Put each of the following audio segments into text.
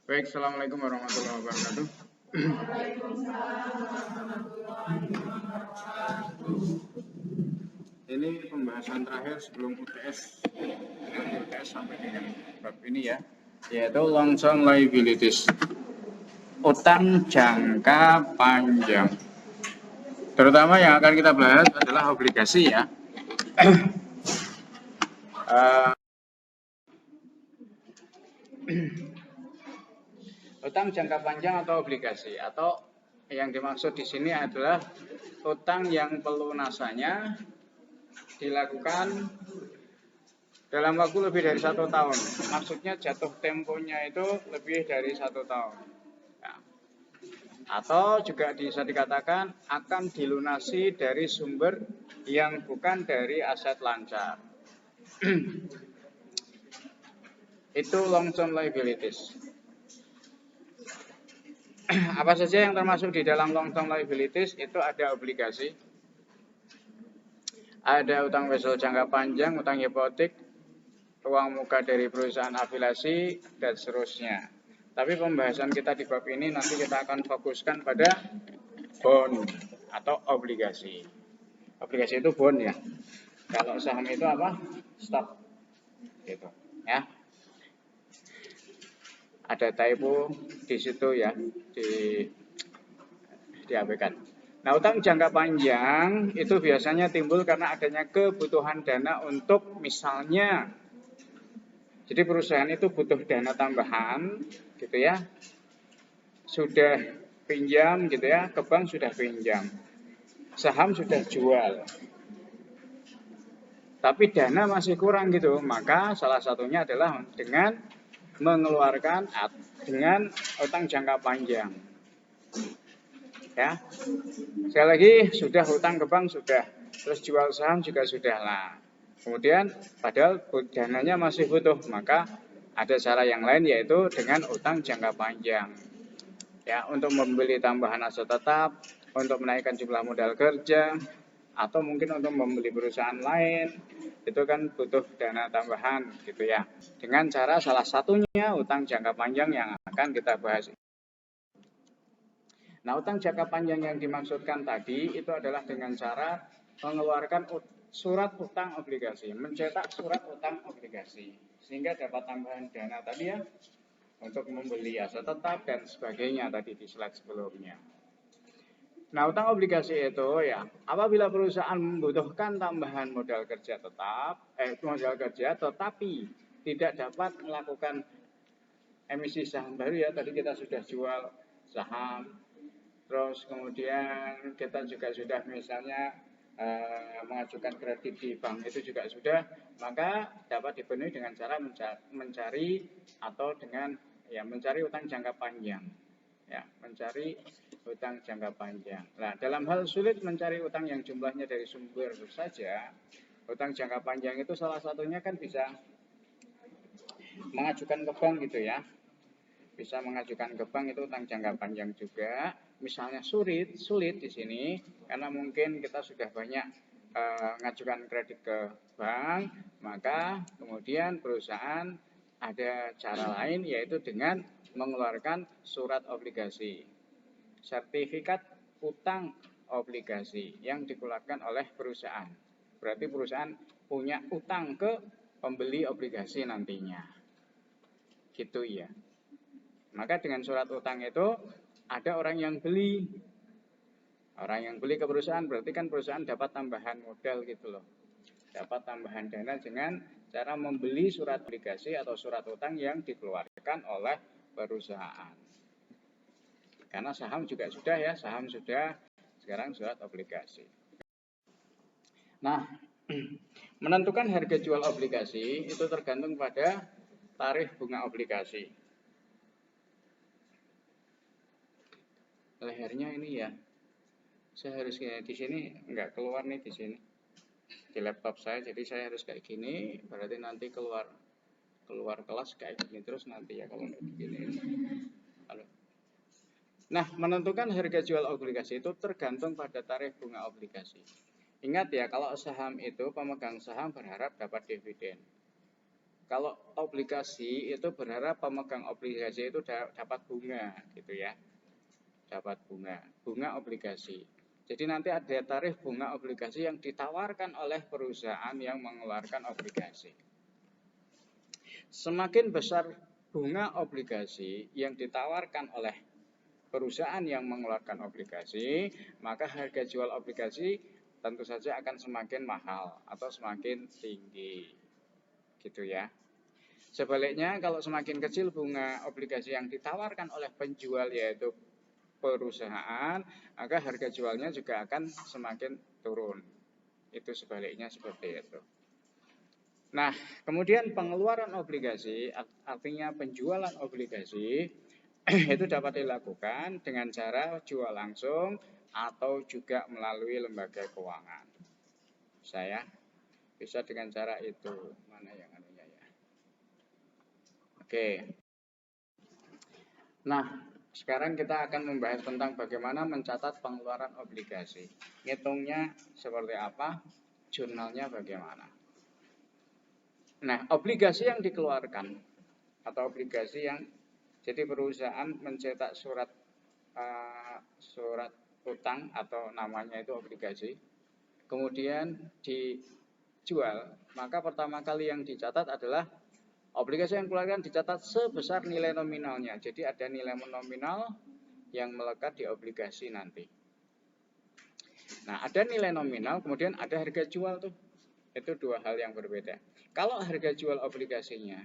Baik, Assalamualaikum warahmatullahi wabarakatuh. Ini pembahasan terakhir sebelum UTS. Nanti UTS sampai dengan bab ini ya, yaitu long term liabilities, utang jangka panjang. Terutama yang akan kita bahas adalah obligasi ya. Utang jangka panjang atau obligasi, atau yang dimaksud di sini adalah utang yang pelunasannya dilakukan dalam waktu lebih dari 1 tahun. Maksudnya jatuh temponya itu lebih dari 1 tahun. Ya. Atau juga bisa dikatakan akan dilunasi dari sumber yang bukan dari aset lancar. Itu long term liabilities. Apa saja yang termasuk di dalam long term liabilities? Itu ada obligasi, ada utang wesel jangka panjang, utang hipotek, uang muka dari perusahaan afiliasi, dan seterusnya. Tapi pembahasan kita di bab ini nanti kita akan fokuskan pada bond atau obligasi. Obligasi itu bond ya. Kalau saham itu apa? Stock. Gitu ya. Ada typo di situ ya, diabaikan. Nah, utang jangka panjang itu biasanya timbul karena adanya kebutuhan dana untuk misalnya, jadi perusahaan itu butuh dana tambahan gitu ya, sudah pinjam gitu ya, ke bank sudah pinjam, saham sudah jual, tapi dana masih kurang gitu, maka salah satunya adalah dengan mengeluarkan dengan utang jangka panjang. Ya, sekali lagi sudah hutang ke bank sudah, terus jual saham juga sudah lah. Kemudian padahal dananya masih butuh, maka ada cara yang lain yaitu dengan utang jangka panjang. Ya, untuk membeli tambahan aset tetap, untuk menaikkan jumlah modal kerja, atau mungkin untuk membeli perusahaan lain, itu kan butuh dana tambahan gitu ya. Dengan cara salah satunya utang jangka panjang yang akan kita bahas. Nah, utang jangka panjang yang dimaksudkan tadi itu adalah dengan cara mengeluarkan surat utang obligasi, mencetak surat utang obligasi, sehingga dapat tambahan dana tadi ya, untuk membeli aset tetap dan sebagainya tadi di slide sebelumnya. Nah, utang obligasi itu ya, apabila perusahaan membutuhkan tambahan modal kerja modal kerja tetapi tidak dapat melakukan emisi saham baru ya, tadi kita sudah jual saham, terus kemudian kita juga sudah misalnya mengajukan kredit di bank itu juga sudah, maka dapat dipenuhi dengan cara mencari atau dengan ya mencari utang jangka panjang. Ya, mencari utang jangka panjang. Nah, dalam hal sulit mencari utang yang jumlahnya dari sumber saja, utang jangka panjang itu salah satunya kan bisa mengajukan ke bank gitu ya. Bisa mengajukan ke bank itu utang jangka panjang juga. Misalnya sulit di sini karena mungkin kita sudah banyak mengajukan kredit ke bank, maka kemudian perusahaan ada cara lain yaitu dengan mengeluarkan surat obligasi, sertifikat utang obligasi yang dikeluarkan oleh perusahaan. Berarti perusahaan punya utang ke pembeli obligasi nantinya. Gitu ya. Maka dengan surat utang itu ada orang yang beli. Orang yang beli ke perusahaan berarti kan perusahaan dapat tambahan modal gitu loh. Dapat tambahan dana dengan cara membeli surat obligasi atau surat utang yang dikeluarkan oleh perusahaan. Karena saham juga sudah ya, saham sudah, sekarang surat obligasi. Nah, menentukan harga jual obligasi itu tergantung pada tarif bunga obligasi. Lehernya ini ya, saya harus kayak di sini, nggak keluar nih di sini di laptop saya, jadi saya harus kayak gini, berarti nanti keluar kelas kayak gini terus nanti ya kalau nggak begini. Nah, menentukan harga jual obligasi itu tergantung pada tarif bunga obligasi. Ingat ya, kalau saham itu pemegang saham berharap dapat dividen. Kalau obligasi itu berharap pemegang obligasi itu dapat bunga gitu ya. Dapat bunga obligasi. Jadi nanti ada tarif bunga obligasi yang ditawarkan oleh perusahaan yang mengeluarkan obligasi. Semakin besar bunga obligasi yang ditawarkan oleh perusahaan yang mengeluarkan obligasi, maka harga jual obligasi tentu saja akan semakin mahal atau semakin tinggi. Gitu ya. Sebaliknya kalau semakin kecil bunga obligasi yang ditawarkan oleh penjual yaitu perusahaan, maka harga jualnya juga akan semakin turun. Itu sebaliknya seperti itu. Nah, kemudian pengeluaran obligasi, artinya penjualan obligasi, itu dapat dilakukan dengan cara jual langsung atau juga melalui lembaga keuangan. Saya bisa dengan cara itu. Mana yang anunya ya? Oke. Nah, sekarang kita akan membahas tentang bagaimana mencatat pengeluaran obligasi. Ngitungnya seperti apa, jurnalnya bagaimana. Nah, obligasi yang dikeluarkan atau obligasi yang jadi perusahaan mencetak surat utang atau namanya itu obligasi, kemudian dijual, maka pertama kali yang dicatat adalah obligasi yang dikeluarkan dicatat sebesar nilai nominalnya. Jadi ada nilai nominal yang melekat di obligasi nanti. Nah, ada nilai nominal, kemudian ada harga jual tuh. Itu dua hal yang berbeda. Kalau harga jual obligasinya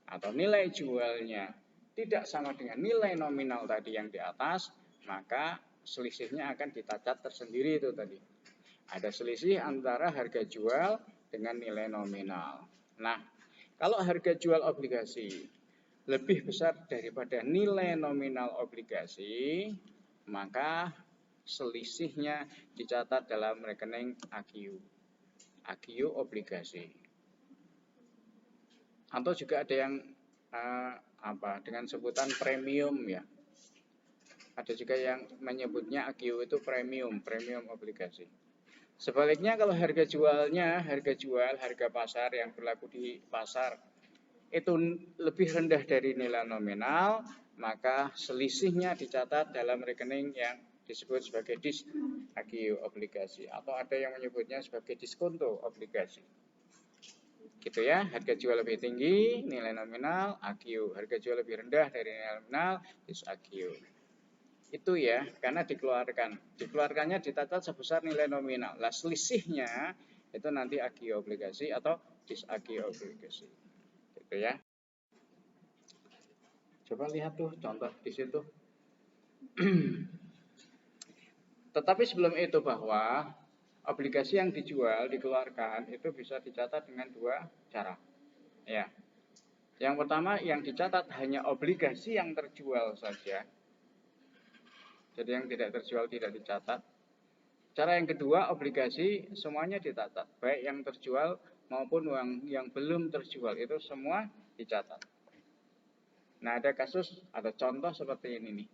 atau nilai jualnya tidak sama dengan nilai nominal tadi yang di atas, maka selisihnya akan dicatat tersendiri itu tadi. Ada selisih antara harga jual dengan nilai nominal. Nah, kalau harga jual obligasi lebih besar daripada nilai nominal obligasi, maka selisihnya dicatat dalam rekening AGU obligasi. Atau juga ada yang dengan sebutan premium ya. Ada juga yang menyebutnya AGU itu premium obligasi. Sebaliknya kalau harga pasar yang berlaku di pasar itu lebih rendah dari nilai nominal, maka selisihnya dicatat dalam rekening yang disebut sebagai AGU obligasi atau ada yang menyebutnya sebagai diskonto obligasi. Gitu ya, harga jual lebih tinggi, nilai nominal AGU, harga jual lebih rendah dari nilai nominal AGU. Itu ya, karena dikeluarkannya dicatat sebesar nilai nominal. Lah selisihnya itu nanti AGU obligasi atau AGU obligasi. Gitu ya. Coba lihat tuh contoh di situ. Tetapi sebelum itu bahwa obligasi yang dijual, dikeluarkan itu bisa dicatat dengan dua cara. Ya. Yang pertama yang dicatat hanya obligasi yang terjual saja. Jadi yang tidak terjual tidak dicatat. Cara yang kedua obligasi semuanya dicatat, baik yang terjual maupun yang belum terjual itu semua dicatat. Nah, ada contoh seperti ini nih.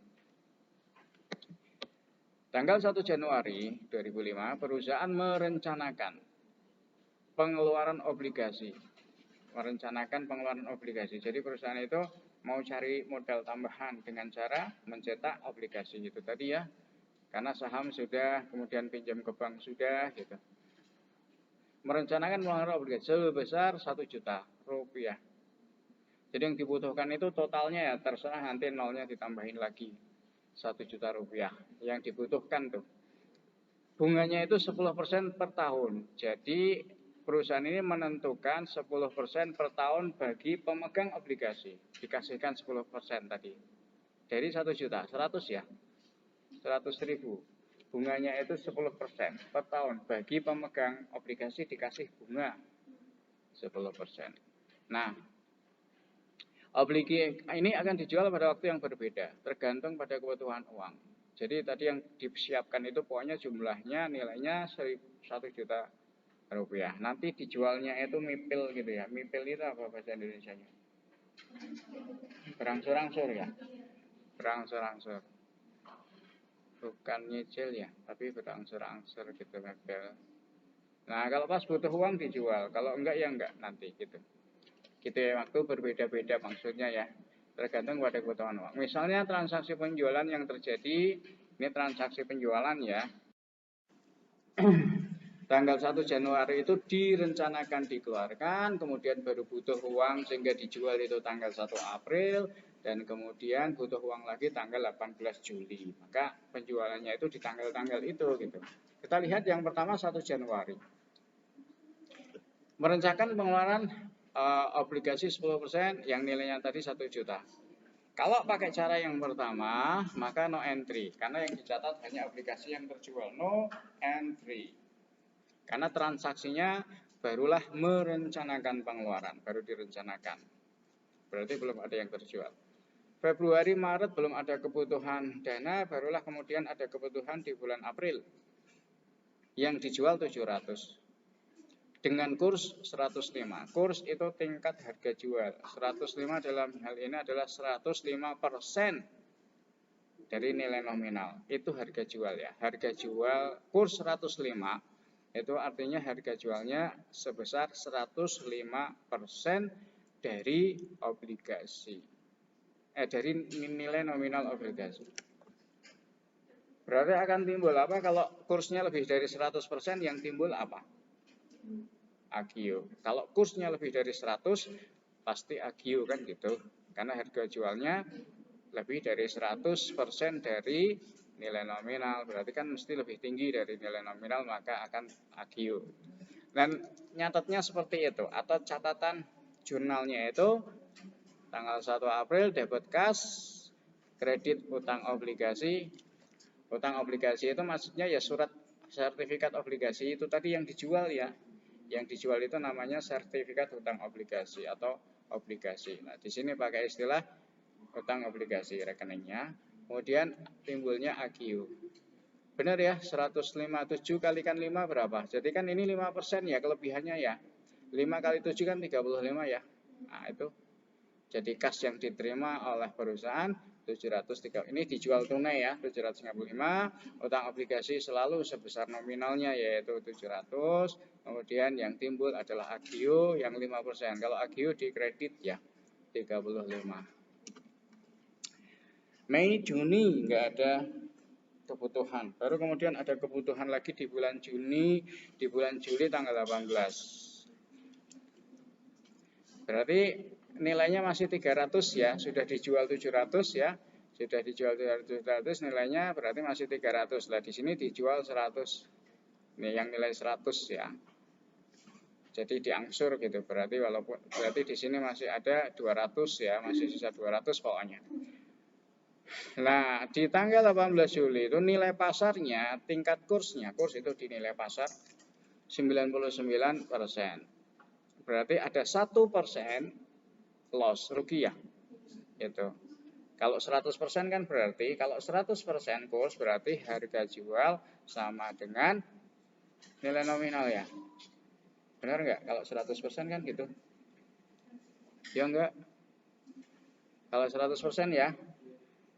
Tanggal 1 Januari 2005, perusahaan merencanakan pengeluaran obligasi. Jadi perusahaan itu mau cari modal tambahan dengan cara mencetak obligasi itu tadi ya. Karena saham sudah, kemudian pinjam ke bank sudah gitu. Merencanakan pengeluaran obligasi sebesar 1 juta rupiah. Jadi yang dibutuhkan itu totalnya ya terserah nanti nolnya ditambahin lagi. 1 juta rupiah yang dibutuhkan tuh. Bunganya itu 10% per tahun. Jadi perusahaan ini menentukan 10% per tahun bagi pemegang obligasi. Dikasihkan 10% tadi. Dari 1 juta, 100 ya. 100 ribu. Bunganya itu 10% per tahun. Bagi pemegang obligasi dikasih bunga 10%. Nah, obligasi ini akan dijual pada waktu yang berbeda, tergantung pada kebutuhan uang. Jadi tadi yang disiapkan itu pokoknya jumlahnya nilainya 1 juta rupiah. Nanti dijualnya itu mipil gitu ya. Mipil itu apa bahasa Indonesianya? Berangsur-angsur ya. Berangsur-angsur. Bukan nyicil ya, tapi berangsur-angsur gitu mipil. Nah, kalau pas butuh uang dijual, kalau enggak ya enggak nanti gitu. waktu berbeda-beda maksudnya ya. Tergantung pada kebutuhan uang. Misalnya transaksi penjualan yang terjadi, ini transaksi penjualan ya. Tanggal 1 Januari itu direncanakan dikeluarkan, kemudian baru butuh uang sehingga dijual itu tanggal 1 April, dan kemudian butuh uang lagi tanggal 18 Juli. Maka penjualannya itu di tanggal-tanggal itu gitu. Kita lihat yang pertama 1 Januari. Merencanakan pengeluaran obligasi 10% yang nilainya tadi 1 juta. Kalau pakai cara yang pertama, maka no entry. Karena yang dicatat hanya obligasi yang terjual. No entry. Karena transaksinya barulah merencanakan pengeluaran. Baru direncanakan. Berarti belum ada yang terjual. Februari, Maret belum ada kebutuhan dana. Barulah kemudian ada kebutuhan di bulan April. Yang dijual 700. Dengan kurs 105. Kurs itu tingkat harga jual. 105 dalam hal ini adalah 105% dari nilai nominal. Itu harga jual ya. Harga jual kurs 105 itu artinya harga jualnya sebesar 105% dari obligasi. Dari nilai nominal obligasi. Berarti akan timbul apa? Kalau kursnya lebih dari 100%, yang timbul apa? Agio. Kalau kursnya lebih dari 100, pasti agio kan gitu. Karena harga jualnya lebih dari 100% dari nilai nominal. Berarti kan mesti lebih tinggi dari nilai nominal, maka akan agio. Dan nyatatnya seperti itu. Atau catatan jurnalnya itu tanggal 1 April debit cash, kredit utang obligasi. Utang obligasi itu maksudnya ya surat sertifikat obligasi itu tadi yang dijual ya. Yang dijual itu namanya sertifikat hutang obligasi atau obligasi. Nah, di sini pakai istilah hutang obligasi rekeningnya. Kemudian timbulnya agio. Benar ya, 157 kalikan 5 berapa? Jadi kan ini 5% ya kelebihannya ya. 5 kali 7 kan 35 ya. Nah, itu. Jadi kas yang diterima oleh perusahaan 703. Ini dijual tunai ya, 755. Utang obligasi selalu sebesar nominalnya yaitu 700. Kemudian yang timbul adalah agio yang 5%. Kalau agio di kredit ya 35. Mei, Juni nggak ada kebutuhan. Baru kemudian ada kebutuhan lagi di bulan Juni, di bulan Juli tanggal 18. Berarti nilainya masih 300 ya, sudah dijual 700 ya. Sudah dijual 700 nilainya berarti masih 300. Lah di sini dijual 100. Ini yang nilai 100 ya. Jadi diangsur gitu. Berarti di sini masih ada 200 ya, masih sisa 200 pokoknya. Nah, di tanggal 18 Juli itu nilai pasarnya, tingkat kursnya, kurs itu dinilai pasar 99%. Berarti ada 1% loss, rugi ya. Itu. Kalau 100% kan berarti, kalau 100% kurs berarti harga jual sama dengan nilai nominal ya. Benar enggak? Kalau 100% kan gitu. Ya enggak? Kalau 100% ya.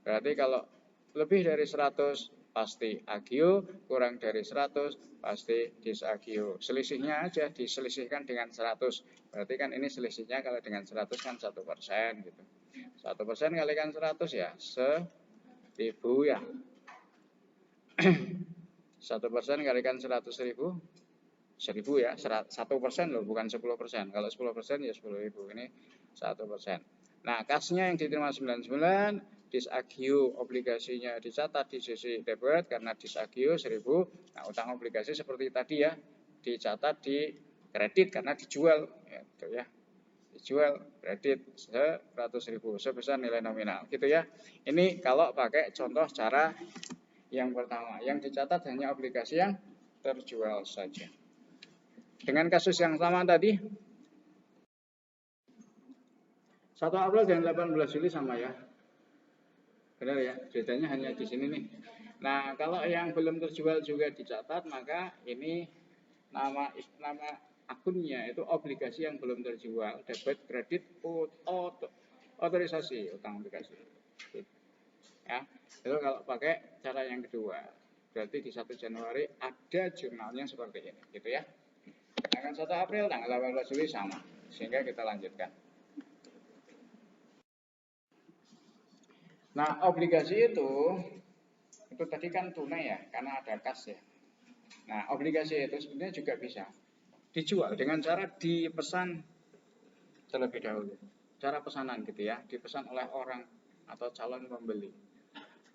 Berarti kalau lebih dari 100 pasti agio, kurang dari 100 pasti disagio. Selisihnya aja diselisihkan dengan 100. Berarti kan ini selisihnya kalau dengan 100 kan 1% gitu. 1% kalikan 100 ya 1000 ya. 1% kalikan 100.000 1000 ya. 1% loh, bukan 10%. Kalau 10% ya 10.000. Ini 1%. Nah, kasnya yang diterima 99, disagio obligasinya dicatat di sisi debit karena disagio 1000. Nah, utang obligasi seperti tadi ya, dicatat di kredit karena dijual gitu ya. Dijual kredit 100.000 sebesar nilai nominal gitu ya. Ini kalau pakai contoh cara yang pertama, yang dicatat hanya obligasi yang terjual saja. Dengan kasus yang sama tadi 1 April dan 18 Juli sama ya. Benar ya, bedanya hanya di sini nih. Nah, kalau yang belum terjual juga dicatat, maka ini nama akunnya itu obligasi yang belum terjual, debit, kredit, otorisasi utang obligasi. Ya, itu kalau pakai cara yang kedua. Berarti di 1 Januari ada jurnalnya seperti ini, gitu ya. Tanggal 1 April, tanggal 18 Juli sama. Sehingga kita lanjutkan. Nah, obligasi itu tadi kan tunai ya, karena ada kas ya. Nah, obligasi itu sebenarnya juga bisa dijual dengan cara dipesan terlebih dahulu. Cara pesanan gitu ya, dipesan oleh orang atau calon pembeli.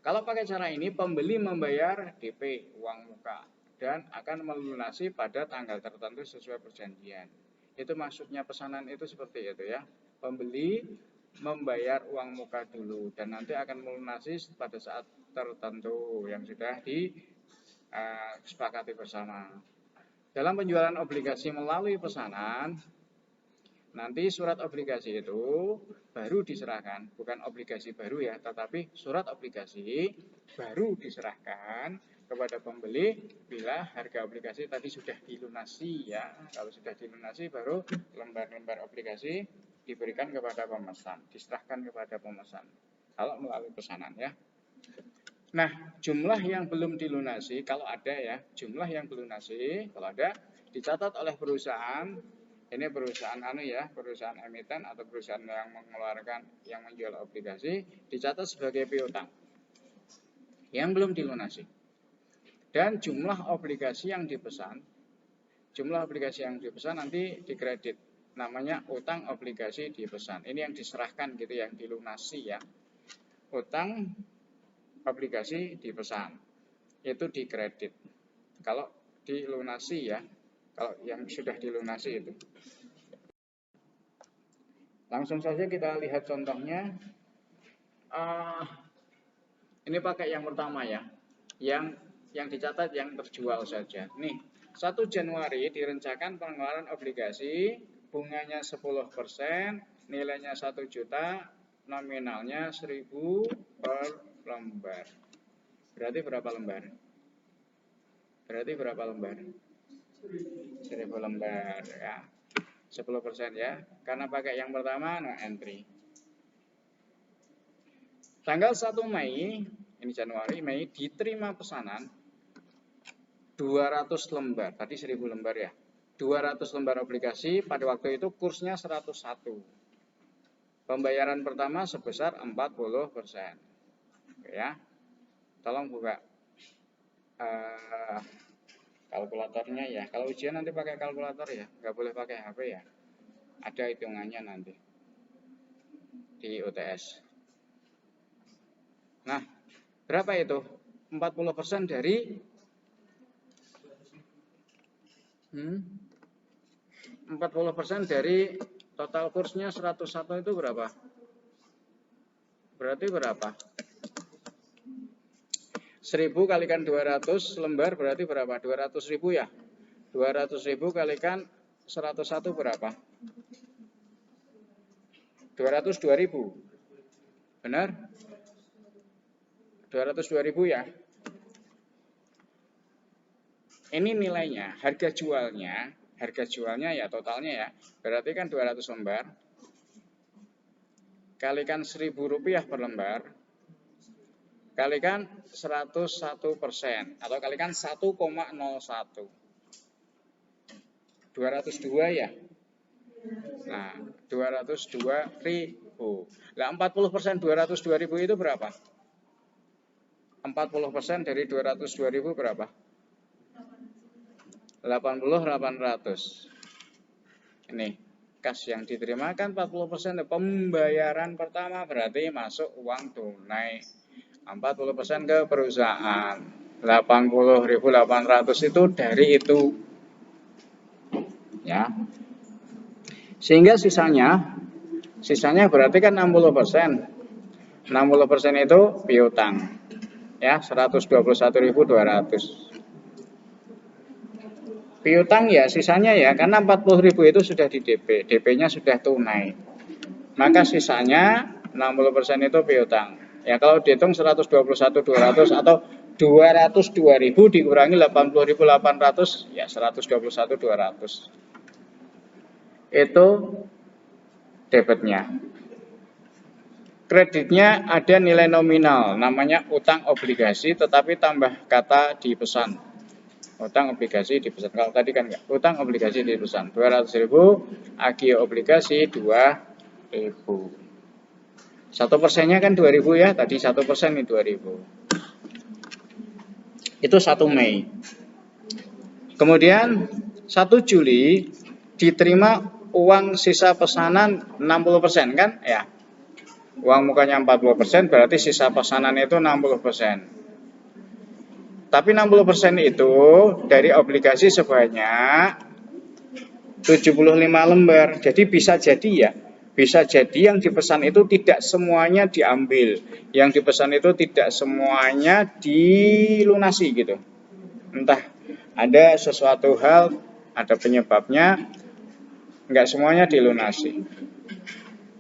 Kalau pakai cara ini, pembeli membayar DP, uang muka, dan akan melunasi pada tanggal tertentu sesuai perjanjian. Itu maksudnya pesanan itu seperti itu ya. Pembeli membayar uang muka dulu dan nanti akan melunasi pada saat tertentu yang sudah disepakati bersama. Dalam penjualan obligasi melalui pesanan, nanti surat obligasi itu baru diserahkan, bukan obligasi baru ya, tetapi surat obligasi baru diserahkan kepada pembeli bila harga obligasi tadi sudah dilunasi ya. Kalau sudah dilunasi baru lembar-lembar obligasi diberikan kepada pemesan, diserahkan kepada pemesan. Kalau melalui pesanan ya. Nah, jumlah yang belum dilunasi kalau ada ya, jumlah yang belum lunasi kalau ada dicatat oleh perusahaan. Ini perusahaan perusahaan emiten atau perusahaan yang yang menjual obligasi dicatat sebagai piutang yang belum dilunasi. Dan jumlah obligasi yang dipesan nanti dikredit. Namanya utang obligasi dipesan. Ini yang diserahkan gitu, yang dilunasi ya. Utang obligasi dipesan itu dikredit. Kalau dilunasi ya, kalau yang sudah dilunasi itu. Langsung saja kita lihat contohnya. Ini pakai yang pertama ya, yang dicatat yang terjual saja. Nih, 1 Januari direncanakan pengeluaran obligasi, bunganya 10%, nilainya 1 juta, nominalnya 1.000 per lembar. Berarti berapa lembar? 1.000 lembar ya. 10% ya. Karena pakai yang pertama no entry. Tanggal 1 Mei, ini Januari, Mei, diterima pesanan 200 lembar. Tadi 1.000 lembar ya. 200 lembar obligasi, pada waktu itu kursnya 101. Pembayaran pertama sebesar 40%. Oke ya. Tolong buka kalkulatornya ya. Kalau ujian nanti pakai kalkulator ya, nggak boleh pakai HP ya. Ada hitungannya nanti di UTS. Nah, berapa itu? 40% dari 40% dari total kursnya 101 itu berapa? Berarti berapa? 1.000 kalikan 200 lembar berarti berapa? 200.000 ya? 200.000 kalikan 101 berapa? 202.000. Benar? 202.000 ya? Ini nilainya, harga jualnya ya totalnya ya. Berarti kan 200 lembar. Kalikan 1.000 rupiah per lembar. Kalikan 101% atau kalikan 1,01. 202 ya. Nah, 202.000. Nah, 40% 202.000 itu berapa? 40% dari 202.000 berapa? 80.800. Ini kas yang diterima kan 40%. Pembayaran pertama berarti masuk uang tunai. 40% ke perusahaan. 80.800 itu dari itu. Ya. Sehingga sisanya berarti kan 60%. 60% itu piutang. Ya, 121.200. Piutang ya sisanya ya, karena 40.000 itu sudah di DP. DP-nya sudah tunai. Maka sisanya 60% itu piutang. Ya kalau dihitung 121.200 atau 202.000 dikurangi 80.800 ya 121.200. Itu debitnya. Kreditnya ada nilai nominal, namanya utang obligasi, tetapi tambah kata dipesan. Utang obligasi dipesan. Kalau tadi kan enggak, utang obligasi dipesan 200.000, agio obligasi 2.000. 1%-nya kan 2.000 ya, tadi 1% ini 2.000. Itu 1 Mei. Kemudian 1 Juli diterima uang sisa pesanan 60% kan ya. Uang mukanya 40%, berarti sisa pesanan itu 60%. Tapi 60% itu dari obligasi sebanyak 75 lembar. Jadi bisa jadi yang dipesan itu tidak semuanya diambil. Yang dipesan itu tidak semuanya dilunasi gitu. Entah ada sesuatu hal, ada penyebabnya, enggak semuanya dilunasi.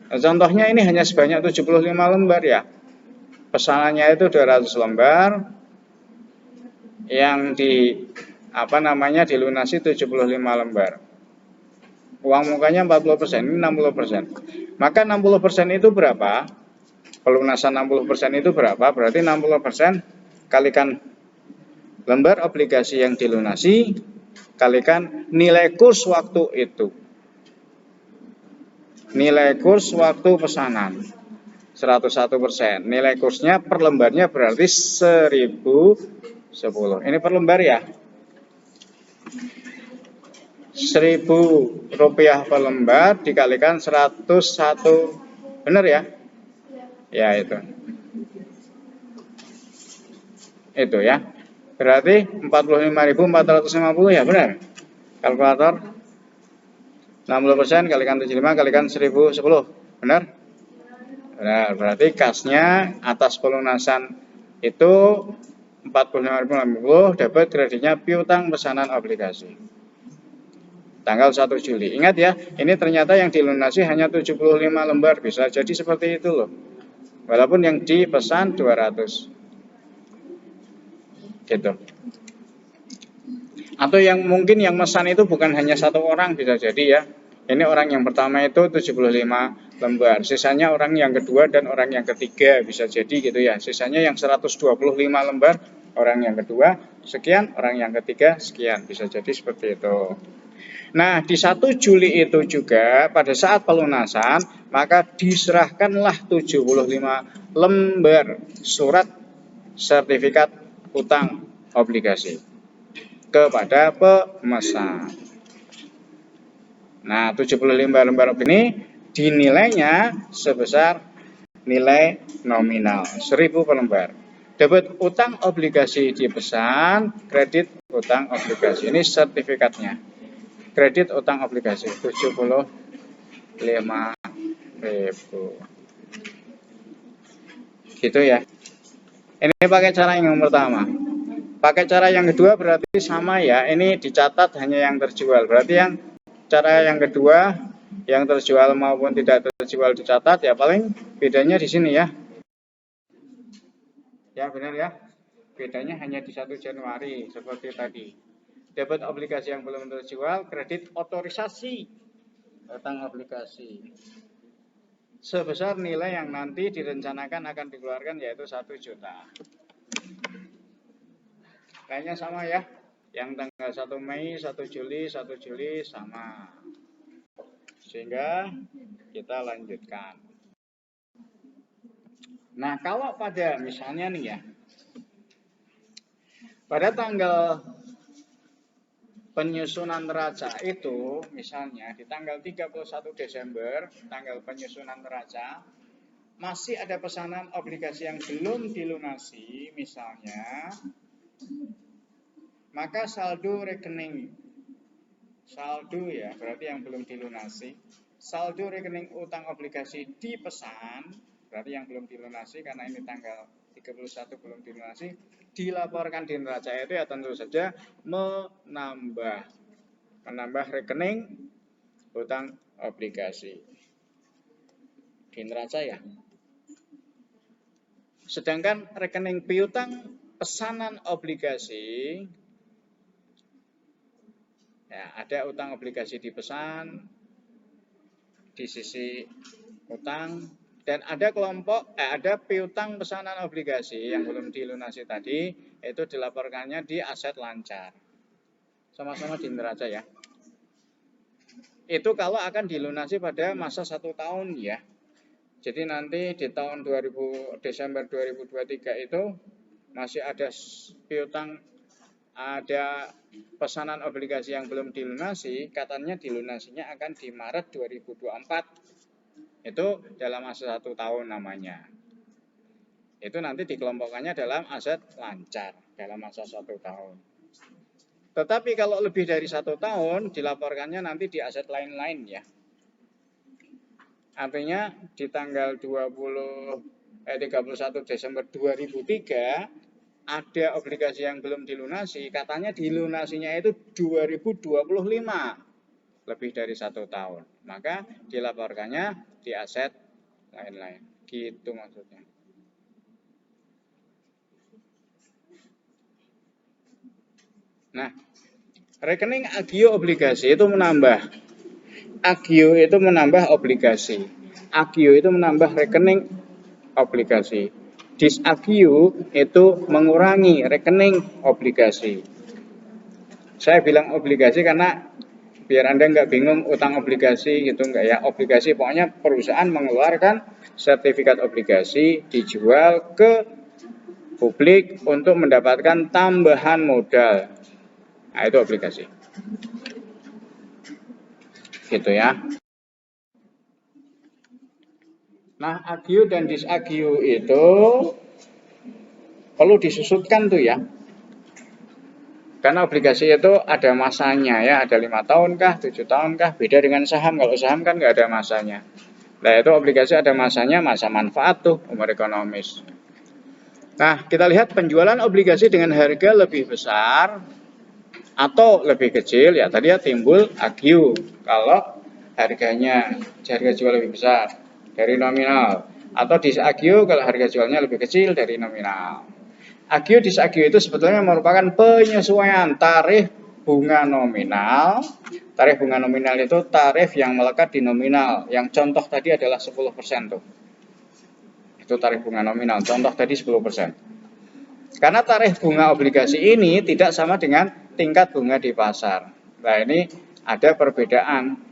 Contohnya ini hanya sebanyak 75 lembar ya. Pesanannya itu 200 lembar. Yang dilunasi 75 lembar. Uang mukanya 40%, ini 60%. Maka 60% itu berapa? Pelunasan 60% itu berapa? Berarti 60% kalikan lembar obligasi yang dilunasi kalikan nilai kurs waktu itu. Nilai kurs waktu pesanan 101%. Nilai kursnya per lembarnya berarti 1.010. Ini per lembar ya. 1.000 rupiah per lembar dikalikan 101. Benar ya? Ya itu. Itu ya. Berarti 45.450 ya, benar? Kalkulator 60% kalikan 75 kalikan 1.010. Benar? Benar. Berarti kasnya atas pelunasan itu 45.050, dapat kreditnya piutang pesanan obligasi. Tanggal 1 Juli. Ingat ya, ini ternyata yang dilunasi hanya 75 lembar. Bisa jadi seperti itu loh. Walaupun yang dipesan 200. Gitu. Atau yang mungkin yang mesan itu bukan hanya satu orang, bisa jadi ya. Ini orang yang pertama itu 75 lembar. Sisanya orang yang kedua dan orang yang ketiga, bisa jadi gitu ya. Sisanya yang 125 lembar orang yang kedua, sekian, orang yang ketiga, sekian. Bisa jadi seperti itu. Nah, di 1 Juli itu juga pada saat pelunasan, maka diserahkanlah 75 lembar surat sertifikat utang obligasi kepada pemesan. Nah, 75 lembar ini dinilainya sebesar nilai nominal 1.000 per lembar. Dapat utang obligasi dipesan, kredit utang obligasi. Ini sertifikatnya. Kredit utang obligasi 75.000. Gitu ya. Ini pakai cara yang pertama. Pakai cara yang kedua berarti sama ya. Ini dicatat hanya yang terjual. Berarti yang cara yang kedua, yang terjual maupun tidak terjual dicatat ya, paling bedanya di sini ya. Ya benar ya. Bedanya hanya di 1 Januari seperti tadi. Debit obligasi yang belum terjual, kredit otorisasi utang obligasi sebesar nilai yang nanti direncanakan akan dikeluarkan, yaitu 1 juta. Kayaknya sama ya. Yang tanggal 1 Mei, 1 Juli, 1 Juli sama. Sehingga kita lanjutkan. Nah, kalau pada misalnya nih ya, pada tanggal penyusunan neraca itu, misalnya di tanggal 31 Desember, tanggal penyusunan neraca, masih ada pesanan obligasi yang belum dilunasi, misalnya, maka saldo rekening, saldo ya, berarti yang belum dilunasi, saldo rekening utang obligasi dipesan, berarti yang belum dilunasi karena ini tanggal 31 belum dilunasi, dilaporkan di neraca itu ya tentu saja menambah rekening utang obligasi di neraca ya. Sedangkan rekening piutang pesanan obligasi ya, ada utang obligasi dipesan di sisi utang, dan ada ada piutang pesanan obligasi yang belum dilunasi tadi, itu dilaporkannya di aset lancar. Sama-sama di neraca ya. Itu kalau akan dilunasi pada masa 1 tahun ya. Jadi nanti di tahun Desember 2023 itu masih ada piutang, ada pesanan obligasi yang belum dilunasi, katanya dilunasinya akan di Maret 2024. Itu dalam aset 1 tahun namanya. Itu nanti dikelompokkannya dalam aset lancar dalam masa 1 tahun. Tetapi kalau lebih dari 1 tahun dilaporkannya nanti di aset lain-lain ya. Artinya di tanggal 31 Desember 2003 ada obligasi yang belum dilunasi, katanya dilunasinya itu 2025, lebih dari 1 tahun. Maka dilaporkannya di aset lain-lain. Gitu maksudnya. Nah, rekening agio obligasi itu menambah. Agio itu menambah obligasi. Agio itu menambah rekening obligasi. Disagio itu mengurangi rekening obligasi. Saya bilang obligasi karena biar Anda nggak bingung utang obligasi gitu nggak ya. Obligasi pokoknya perusahaan mengeluarkan sertifikat obligasi dijual ke publik untuk mendapatkan tambahan modal. Nah, itu obligasi. Gitu ya. Nah, agio dan disagio itu perlu disusutkan tuh ya. Karena obligasi itu ada masanya ya, ada 5 tahun kah, 7 tahun kah, beda dengan saham. Kalau saham kan nggak ada masanya. Nah, itu obligasi ada masanya, masa manfaat tuh, umur ekonomis. Nah, kita lihat penjualan obligasi dengan harga lebih besar atau lebih kecil, ya tadi ya timbul agio. Kalau harga jual lebih besar dari nominal, atau disagio kalau harga jualnya lebih kecil dari nominal. Agio disagio itu sebetulnya merupakan penyesuaian tarif bunga nominal. Tarif bunga nominal itu tarif yang melekat di nominal. Yang contoh tadi adalah 10% tuh. Itu tarif bunga nominal. Contoh tadi 10%. Karena tarif bunga obligasi ini tidak sama dengan tingkat bunga di pasar. Nah, ini ada perbedaan.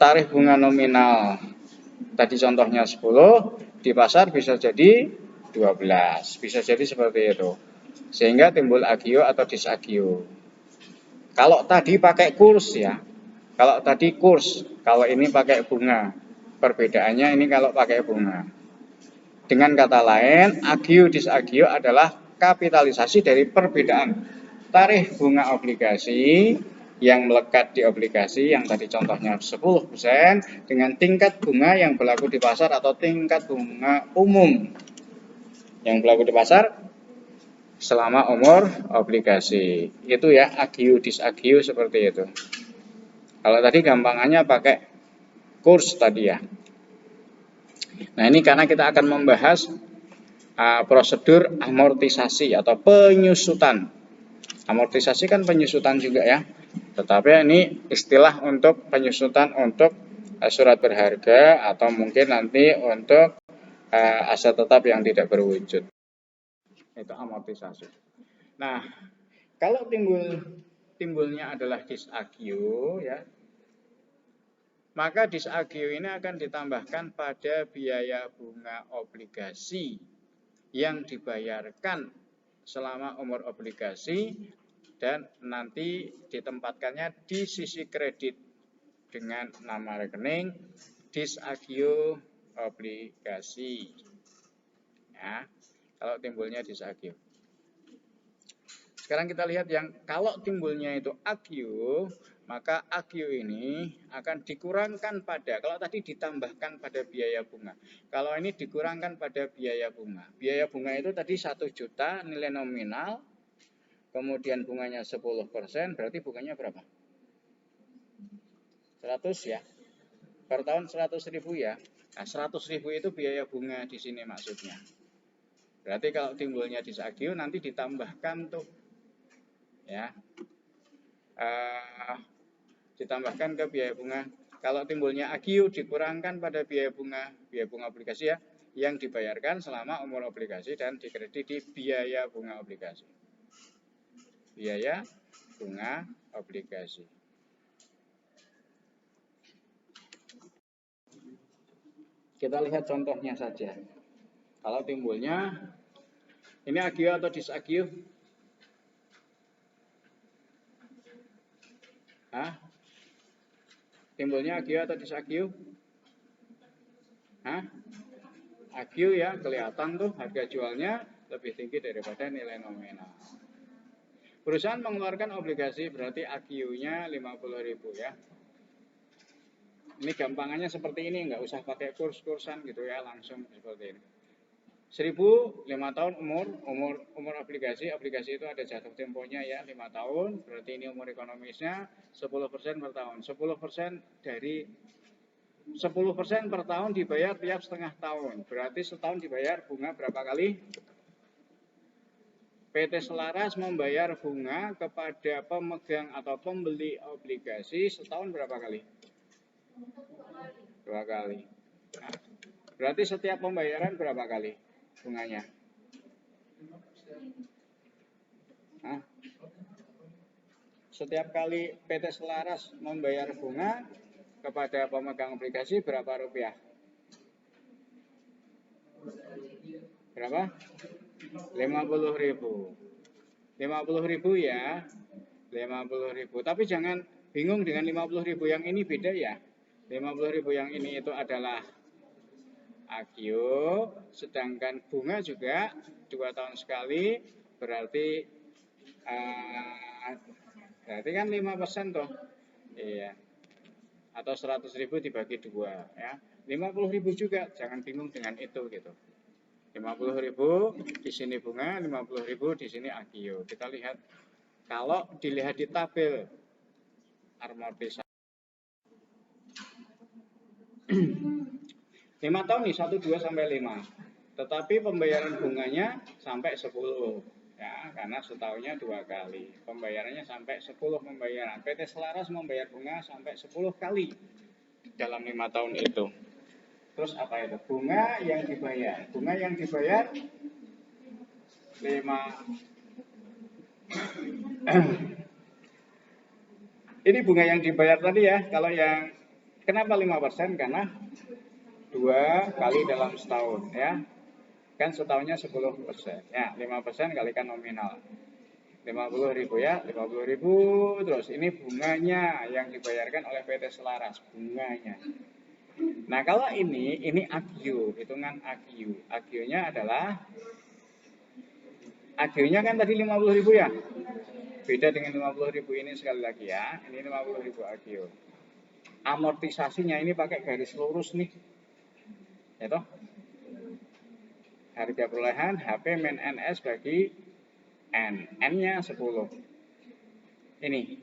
Tarif bunga nominal tadi contohnya 10, di pasar bisa jadi 12, bisa jadi seperti itu. Sehingga timbul agio atau disagio. Kalau tadi pakai kurs ya, kalau tadi kurs, kalau ini pakai bunga. Perbedaannya ini kalau pakai bunga. Dengan kata lain, agio disagio adalah kapitalisasi dari perbedaan tarif bunga obligasi yang melekat di obligasi yang tadi contohnya 10% dengan tingkat bunga yang berlaku di pasar atau tingkat bunga umum yang berlaku di pasar selama umur obligasi. Itu ya agio disagio seperti itu. Kalau tadi gampangannya pakai kurs tadi ya. Nah, ini karena kita akan membahas prosedur amortisasi atau penyusutan. Amortisasi kan penyusutan juga ya. Tetapi ini istilah untuk penyusutan untuk surat berharga atau mungkin nanti untuk aset tetap yang tidak berwujud. Itu amortisasi. Nah, kalau timbulnya adalah disagio ya, maka disagio ini akan ditambahkan pada biaya bunga obligasi yang dibayarkan selama umur obligasi dan nanti ditempatkannya di sisi kredit dengan nama rekening disagio obligasi. Ya, kalau timbulnya disagio. Sekarang kita lihat yang kalau timbulnya itu agio, maka agio ini akan dikurangkan pada, kalau tadi ditambahkan pada biaya bunga. Kalau ini dikurangkan pada biaya bunga. Biaya bunga itu tadi 1 juta nilai nominal, kemudian bunganya 10%, berarti bunganya berapa? 100 ya. Per tahun 100.000 ya. Nah, 100.000 itu biaya bunga di sini maksudnya. Berarti kalau timbulnya disagio nanti ditambahkan tuh ya, ditambahkan ke biaya bunga. Kalau timbulnya agio dikurangkan pada biaya bunga obligasi ya, yang dibayarkan selama umur obligasi dan dikredit di biaya bunga obligasi. Biaya bunga obligasi. Kita lihat contohnya saja. Kalau timbulnya, ini agio atau disagio? Hah? Timbulnya agio atau disagio? Hah? Agio ya, kelihatan tuh harga jualnya lebih tinggi daripada nilai nominal. Perusahaan mengeluarkan obligasi berarti agio-nya 50.000 ya. Ini gampangannya seperti ini, nggak usah pakai kurs-kursan gitu ya, langsung seperti ini. 1000, 5 tahun umur obligasi itu ada jatuh temponya ya, 5 tahun, berarti ini umur ekonomisnya 10% per tahun. 10% dari 10% per tahun dibayar tiap setengah tahun. Berarti setahun dibayar bunga berapa kali? PT Selaras membayar bunga kepada pemegang atau pembeli obligasi setahun berapa kali? 2 kali. Nah, berarti setiap pembayaran berapa kali bunganya? Nah, setiap kali PT Selaras membayar bunga kepada pemegang obligasi berapa rupiah? Berapa? 50.000. 50.000 ya. 50.000. Tapi jangan bingung dengan 50.000 yang ini beda ya. 50.000 yang ini itu adalah agio, sedangkan bunga juga 2 tahun sekali, berarti kan 5% toh. Iya. Atau 100.000 dibagi 2 ya. 50.000 juga, jangan bingung dengan itu gitu. 50.000 di sini bunga, 50.000 di sini agio. Kita lihat, kalau dilihat di tabel amortisasi 5 tahun nih 1, 2 sampai 5. Tetapi pembayaran bunganya sampai 10 ya, karena setahunnya 2 kali. Pembayarannya sampai 10 pembayaran. PT Selaras membayar bunga sampai 10 kali dalam 5 tahun itu. Terus apa itu? Bunga yang dibayar. Bunga yang dibayar 5. Ini bunga yang dibayar tadi ya. Kalau yang kenapa 5%? Karena 2 kali dalam setahun ya. Kan setahunnya 10%. Ya, 5% kalikan nominal. 50.000 ya, 50.000. Terus ini bunganya yang dibayarkan oleh PT Selaras, bunganya. Nah, kalau ini agio, hitungan agio. Agionya adalah agionya kan tadi 50.000 ya. Beda dengan 50.000 ini sekali lagi ya. Ini 50.000 agio. Amortisasinya ini pakai garis lurus nih. Ya toh? Harga perolehan HP min NS bagi N. N-nya 10. Ini.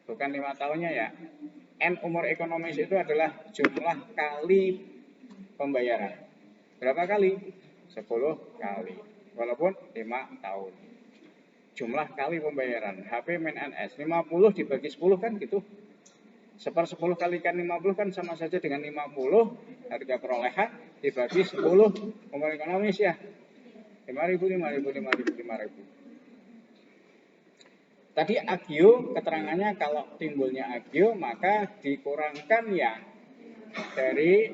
Bukan 5 tahunnya ya. N umur ekonomis itu adalah jumlah kali pembayaran. Berapa kali? 10 kali. Walaupun 5 tahun. Jumlah kali pembayaran. HP min NS. 50 dibagi 10 kan gitu. 1/10 kalikan 50 kan sama saja dengan 50 harga perolehan dibagi 10 umur ekonomis ya. 5.000, 5.000, 5.000, 5.000. Tadi agio keterangannya kalau timbulnya agio maka dikurangkan ya dari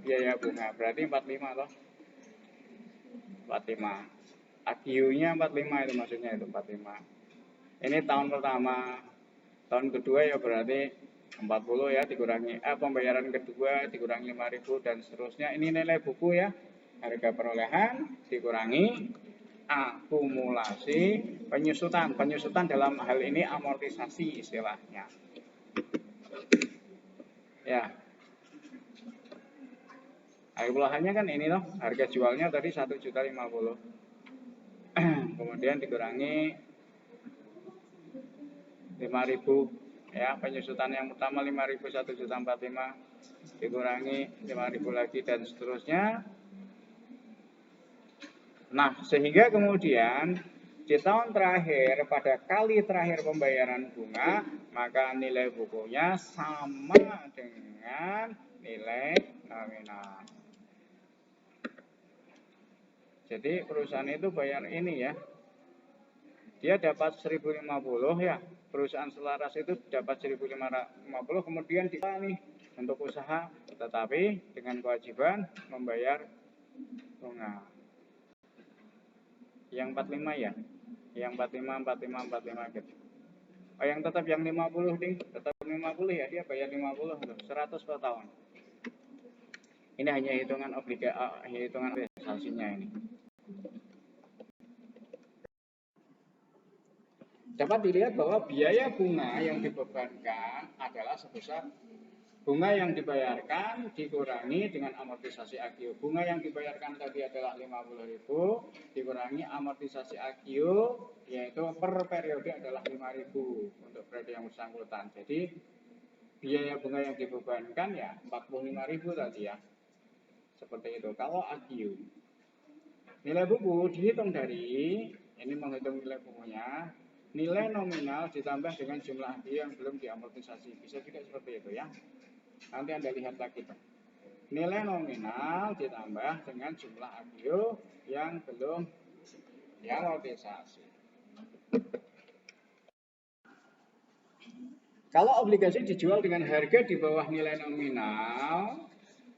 biaya bunga. Berarti 45 loh. 45. Agionya 45 itu maksudnya itu 45. Ini tahun pertama. Tahun kedua ya berarti 40 ya dikurangi pembayaran kedua dikurangi 5.000 dan seterusnya. Ini nilai buku ya. Harga perolehan dikurangi akumulasi penyusutan. Penyusutan dalam hal ini amortisasi istilahnya. Ya. Harga perolehannya kan ini loh. Harga jualnya tadi 1.050.000. Kemudian dikurangi 5.000 ya, penyusutan yang pertama 5.000 1.045.000 dikurangi 5.000 lagi dan seterusnya. Nah, sehingga kemudian di tahun terakhir pada kali terakhir pembayaran bunga maka nilai bukunya sama dengan nilai nominal. Jadi perusahaan itu bayar ini ya. Dia dapat 1.050 ya. Perusahaan Selaras itu dapat 1.550 kemudian nih untuk usaha, tetapi dengan kewajiban membayar bunga. Yang 45 ya, yang 45 gitu. Oh, yang tetap yang 50 nih, tetap 50 ya, dia bayar 50 loh, 100 per tahun. Ini hanya hitungan hitungan realisasinya ini. Dapat dilihat bahwa biaya bunga yang dibebankan adalah sebesar bunga yang dibayarkan dikurangi dengan amortisasi AGIO. Bunga yang dibayarkan tadi adalah 50.000 dikurangi amortisasi AGIO, yaitu per periode adalah 5.000 untuk periode yang bersangkutan. Jadi biaya bunga yang dibebankan ya 45.000 tadi ya. Seperti itu. Kalau AGIO. Nilai buku dihitung dari, ini menghitung nilai bukunya, nilai nominal ditambah dengan jumlah AGIO yang belum diamortisasi. Bisa juga seperti itu ya. Nanti Anda lihat lagi. Nilai nominal ditambah dengan jumlah AGIO yang belum diamortisasi. Kalau obligasi dijual dengan harga di bawah nilai nominal,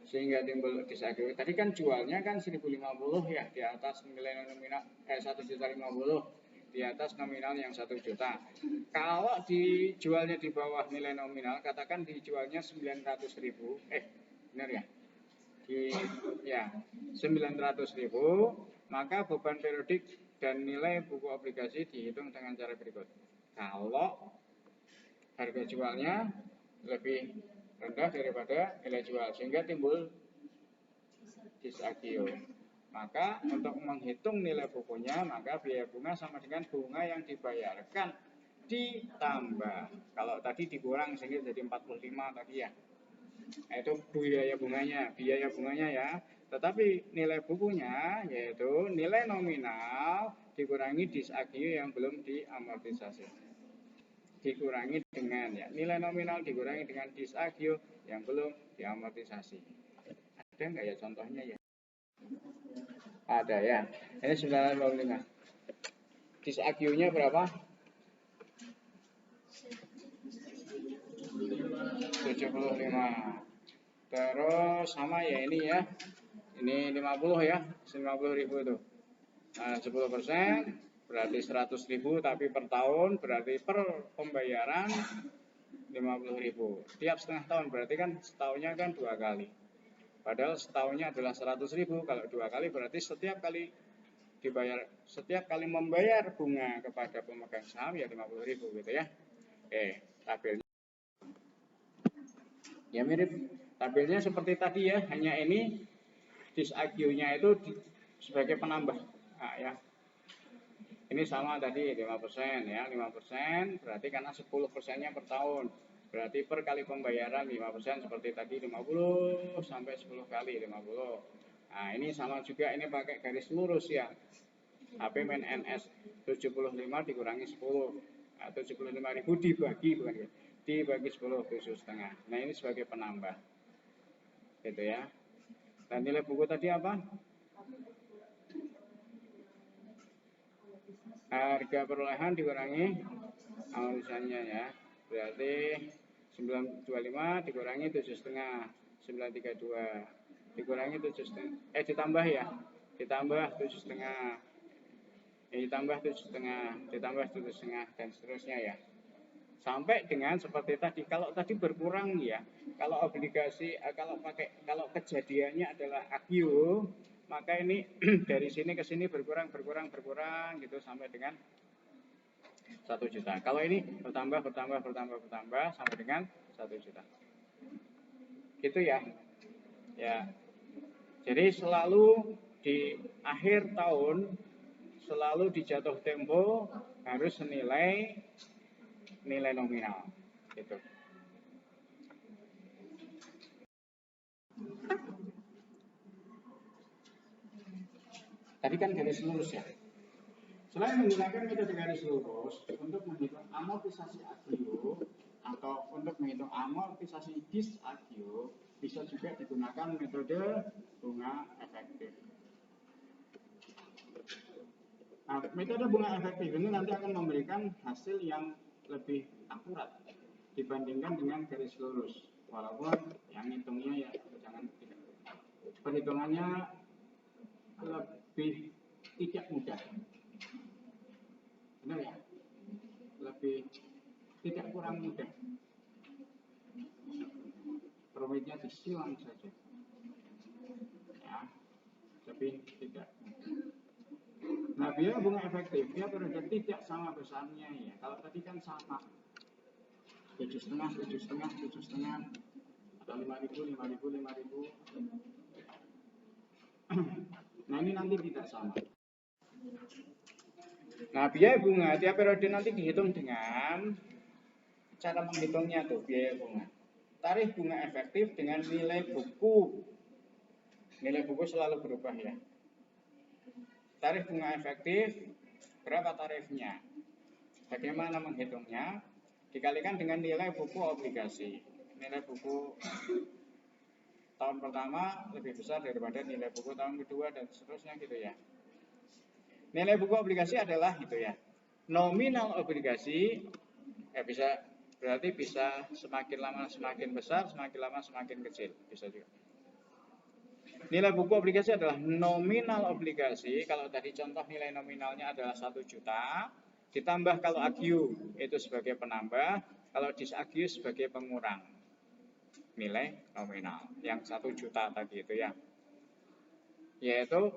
sehingga timbul disagio. Tadi kan jualnya kan 1.050 ya, di atas nilai nominal 1.050.000, di atas nominal yang 1 juta. Kalau dijualnya di bawah nilai nominal, katakan dijualnya 900.000, benar ya? Ya, 900.000, maka beban periodik dan nilai buku obligasi dihitung dengan cara berikut. Kalau harga jualnya lebih rendah daripada nilai jual, sehingga timbul disagio. Maka untuk menghitung nilai bukunya, maka biaya bunga sama dengan bunga yang dibayarkan ditambah. Kalau tadi dikurang sehingga jadi 45 tadi ya. Itu biaya bunganya ya. Tetapi nilai bukunya yaitu nilai nominal dikurangi disagio yang belum diamortisasi. Dikurangi dengan ya, nilai nominal dikurangi dengan disagio yang belum diamortisasi. Ada nggak ya contohnya ya? Ada ya. Ini 925. Disagio-nya berapa? 75. Terus sama ya ini ya. Ini 50 ya. 50.000 itu. Nah, 10% berarti 100.000, tapi per tahun berarti per pembayaran 50.000. Tiap setengah tahun berarti kan setahunnya kan 2 kali. Padahal setahunnya adalah 100.000, kalau 2 kali berarti setiap kali membayar bunga kepada pemegang saham ya 50.000 gitu ya. Tabelnya ya mirip tabelnya seperti tadi ya, hanya ini disagio-nya itu sebagai penambah. Nah, ya. Ini sama tadi 5% ya, 5% berarti karena 10%-nya per tahun. Berarti per kali pembayaran 5% seperti tadi 50 sampai 10 kali 50. Nah, ini sama juga, ini pakai garis lurus ya. HP main NS 75 dikurangi 10. Nah, 75.000 dibagi 10, 7,5. Nah, ini sebagai penambah. Gitu ya. Dan nilai buku tadi apa? Harga perolehan dikurangi amortisasinya ya. Berarti 925 dikurangi 7,5, 932 dikurangi 7,5, ditambah ya, ditambah 7,5, ditambah 7,5, ditambah 7,5 dan seterusnya ya. Sampai dengan seperti tadi. Kalau tadi berkurang ya, kalau obligasi kalau kejadiannya adalah AGIO, maka ini dari sini ke sini berkurang gitu sampai dengan 1 juta. Kalau ini bertambah sampai dengan 1 juta. Gitu ya. Ya. Jadi selalu di akhir tahun, selalu di jatuh tempo harus senilai nilai nominal. Gitu. Tadi kan garis lurus ya. Selain menggunakan metode garis lurus untuk menghitung amortisasi AGIO atau untuk menghitung amortisasi disagio, bisa juga digunakan metode bunga efektif. Nah, metode bunga efektif ini nanti akan memberikan hasil yang lebih akurat dibandingkan dengan garis lurus. Walaupun yang hitungnya ya jangan tidak. Perhitungannya lebih tidak mudah. Benar ya? Lebih tidak kurang mudah. Rumitnya disilang saja. Ya, tapi tidak. Nah, biaya bunga efektif dia periode tidak sama besarnya ya. Kalau tadi kan sama 7,5, 7,5, 7,5 atau 5.000, 5.000, 5.000. Nah, ini nanti tidak sama. Nah, biaya bunga tiap periode nanti dihitung dengan cara menghitungnya tuh biaya bunga. Tarif bunga efektif dengan nilai buku. Nilai buku selalu berubah ya. Tarif bunga efektif berapa tarifnya? Bagaimana menghitungnya? Dikalikan dengan nilai buku obligasi. Nilai buku tahun pertama lebih besar daripada nilai buku tahun kedua dan seterusnya gitu ya. Nilai buku obligasi adalah gitu ya. Nominal obligasi bisa berarti bisa semakin lama semakin besar, semakin lama semakin kecil, bisa juga. Nilai buku obligasi adalah nominal obligasi. Kalau tadi contoh nilai nominalnya adalah 1 juta, ditambah kalau agiu itu sebagai penambah, kalau disagiu sebagai pengurang nilai nominal yang 1 juta tadi itu ya. Yaitu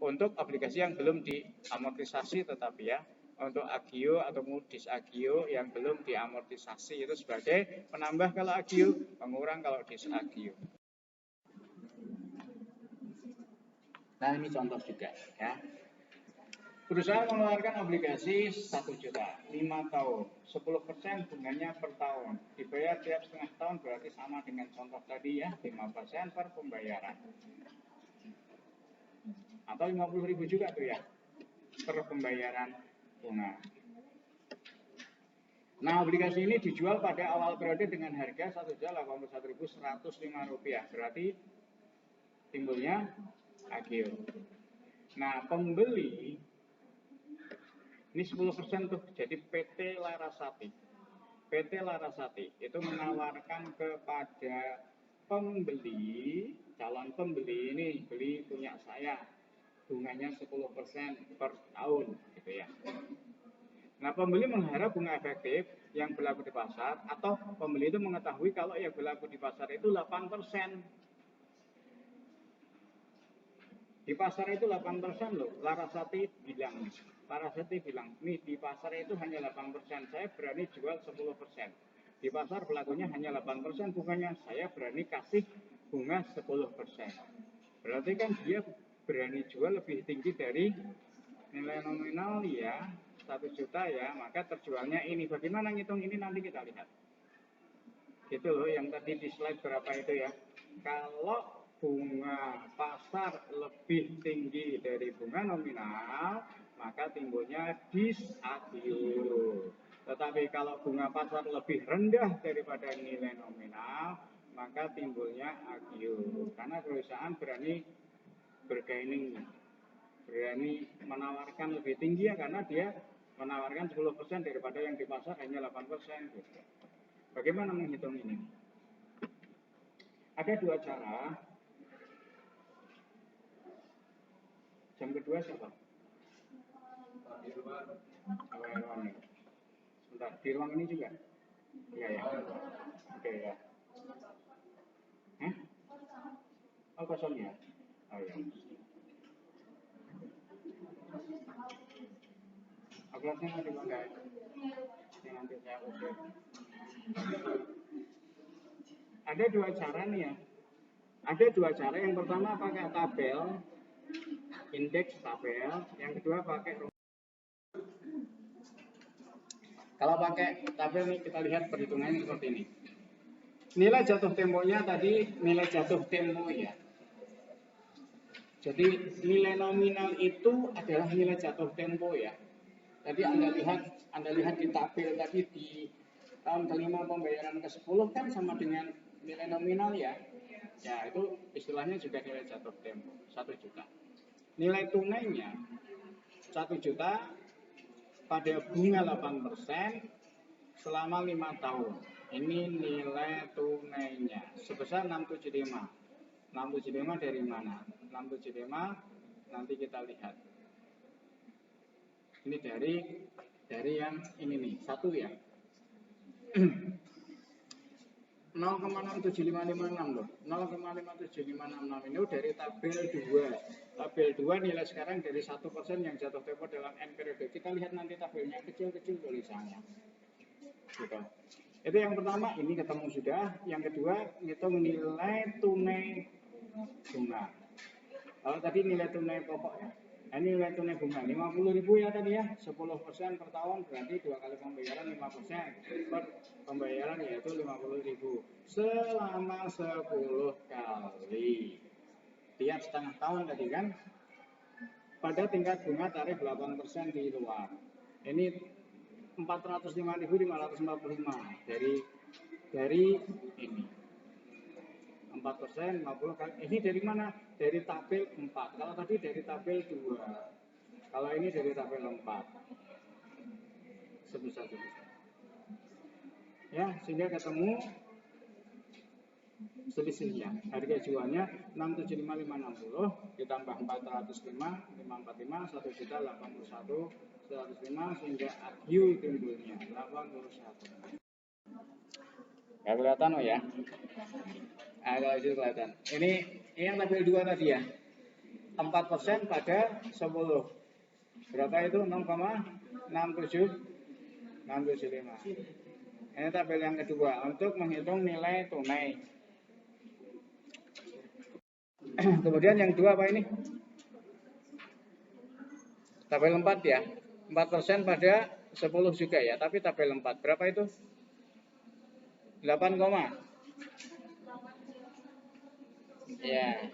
untuk obligasi yang belum diamortisasi tetapi ya, untuk agio atau disagio yang belum diamortisasi itu sebagai penambah kalau agio, pengurang kalau disagio. Nah, ini contoh juga ya. Perusahaan mengeluarkan obligasi 1 juta, 5 tahun, 10% bunganya per tahun, dibayar tiap setengah tahun berarti sama dengan contoh tadi ya, 5% per pembayaran. Atau 50.000 juga tuh ya, per pembayaran bunga. Nah, obligasi ini dijual pada awal periode dengan harga Rp1.081.105, berarti timbulnya agio. Nah, pembeli ini 10% tuh, jadi PT Larasati. PT Larasati itu menawarkan kepada pembeli, calon pembeli ini beli punya saya, bunganya 10% per tahun, gitu ya. Nah, pembeli mengharap bunga efektif yang berlaku di pasar, atau pembeli itu mengetahui kalau yang berlaku di pasar itu 8%. Di pasar itu 8% loh, Larasati bilang, nih di pasar itu hanya 8%, saya berani jual 10%. Di pasar berlakunya hanya 8% bunganya, saya berani kasih bunga 10%. Berarti kan dia berani jual lebih tinggi dari nilai nominal ya, 1 juta ya, maka terjualnya ini. Bagaimana ngitung ini nanti kita lihat. Itu loh yang tadi di slide berapa itu ya. Kalau bunga pasar lebih tinggi dari bunga nominal, maka timbulnya disagio. Tetapi kalau bunga pasar lebih rendah daripada nilai nominal, maka timbulnya agio. Karena perusahaan berani bergaining, berani menawarkan lebih tinggi ya, karena dia menawarkan 10% daripada yang di pasar hanya 8%. Gitu. Bagaimana menghitung ini? Ada 2 cara. Jam kedua siapa? Di luar. Sebentar, di ruang ini juga? Iya ya. Oke ya. Oh kosong ya? Oh ya. Kelasnya mau dibuka? Ini nanti saya usir. Ada 2 cara nih ya. Ada 2 cara. Yang pertama pakai tabel, indeks tabel. Yang kedua pakai rumus. Kalau pakai tabel nih kita lihat perhitungannya seperti ini. Nilai jatuh temponya tadi nilai jatuh tempo ya. Jadi nilai nominal itu adalah nilai jatuh tempo ya. Tadi Anda lihat di tabel tadi di tahun kelima pembayaran ke-10 kan sama dengan nilai nominal ya. Ya, itu istilahnya juga nilai jatuh tempo, 1 juta. Nilai tunainya 1 juta pada bunga 8% selama 5 tahun. Ini nilai tunainya sebesar 675. 675 dari mana? 675 nanti kita lihat. Ini dari yang ini nih, satu ya. 0,67556 loh. 0,57566 ini dari tabel 2. Tabel 2 nilai sekarang dari 1% yang jatuh tempo dalam N periode. Kita lihat nanti tabelnya kecil-kecil tulisannya. Gitu. Itu yang pertama, ini ketemu sudah. Yang kedua, ngitung nilai tunai bunga. Kalau tadi nilai tunai pokok ya. Ini nilai tunai bunga 50.000 ya tadi ya, 10% per tahun berarti 2 kali pembayaran 5% per pembayaran yaitu 50.000 selama 10 kali. Tiap setengah tahun tadi kan. Pada tingkat bunga tarif 8% di luar. Ini 405.545 dari ini. 4% 50 kali. Ini dari mana? Dari tabel 4. Kalau tadi dari tabel 2. Kalau ini dari tabel 4. Sebesar. Ya, sehingga ketemu selisihnya. Harga jualnya 675.560 ditambah 405 545 1.081 105 sehingga AGIU timbulnya 81. Nggak kelihatan oh ya? Kalau itu kelihatan. Ini yang tabel 2 tadi ya. 4% pada 10. Berapa itu? 6,675. Ini tabel yang kedua untuk menghitung nilai tunai. Kemudian yang kedua apa ini? Tabel 4 ya. 4% pada 10 juga ya, tapi tabel 4. Berapa itu? 8, ya.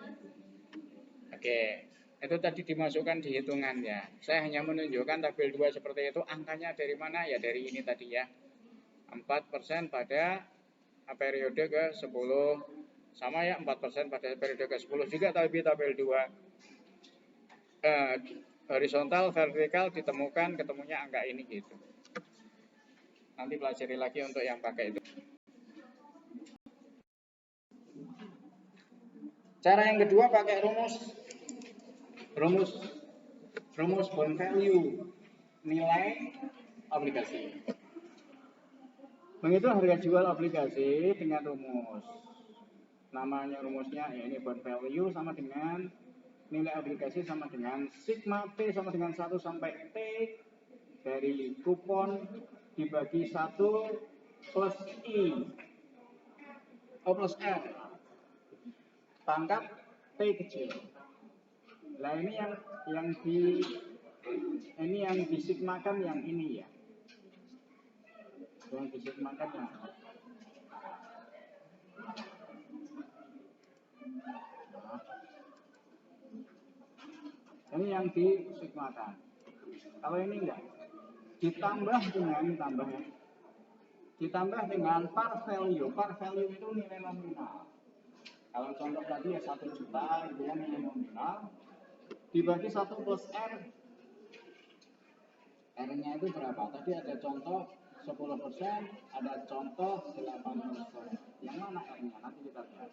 Oke. Itu tadi dimasukkan di hitungan ya. Saya hanya menunjukkan tabel 2 seperti itu. Angkanya dari mana? Ya dari ini tadi ya. 4% pada periode ke 10. Sama ya 4% pada periode ke 10 juga tapi tabel 2. Horizontal, vertikal ditemukan, ketemunya angka ini gitu. Nanti pelajari lagi untuk yang pakai itu. Cara yang kedua pakai rumus bond value, nilai obligasi. Menghitung harga jual obligasi dengan rumus. Namanya rumusnya ya ini bond value sama dengan nilai obligasi sama dengan sigma T sama dengan 1 sampai T dari kupon dibagi 1 plus I plus R pangkat T kecil. Nah ini yang disigmakan yang ini ya. Yang disigmakan yang ini yang disigmakan. Kalau ini enggak, ditambah dengan par value. Par value itu nilai nominal. Kalau contoh tadi ya 1 juta itu yang nilai nominal dibagi 1 plus R. R-nya itu berapa? Tadi ada contoh 10%, ada contoh 8%. Yang mana R-nya? Nanti kita lihat.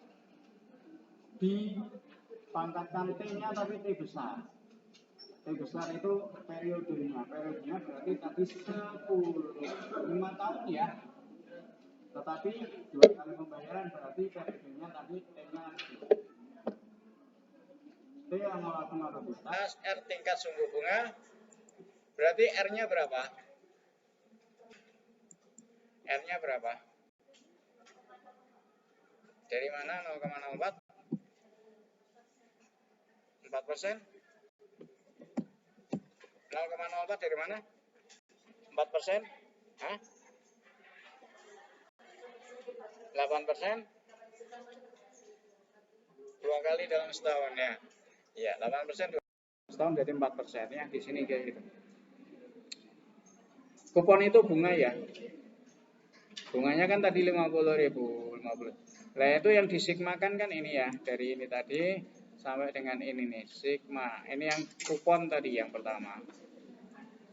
Dipangkatkan T-nya tapi T besar. T besar itu periodenya berarti tadi 5 tahun ya. Tetapi 2 kali pembayaran berarti periodenya tadi T-nya T yang melakukan probabilitas R tingkat sungguh bunga berarti R-nya berapa? R-nya berapa? Dari mana 0,04? 4%? 0,04 dari mana? 4%? Hah? 8%? 2 kali dalam setahun ya. Ya, 8% 2 setahun jadi 4% ya. Di sini kayak gitu. Kupon itu bunga ya. Bunganya kan tadi 50.000, 50. Nah, itu yang disigmakan kan ini ya. Dari ini tadi sampai dengan ini nih, sigma. Ini yang kupon tadi yang pertama.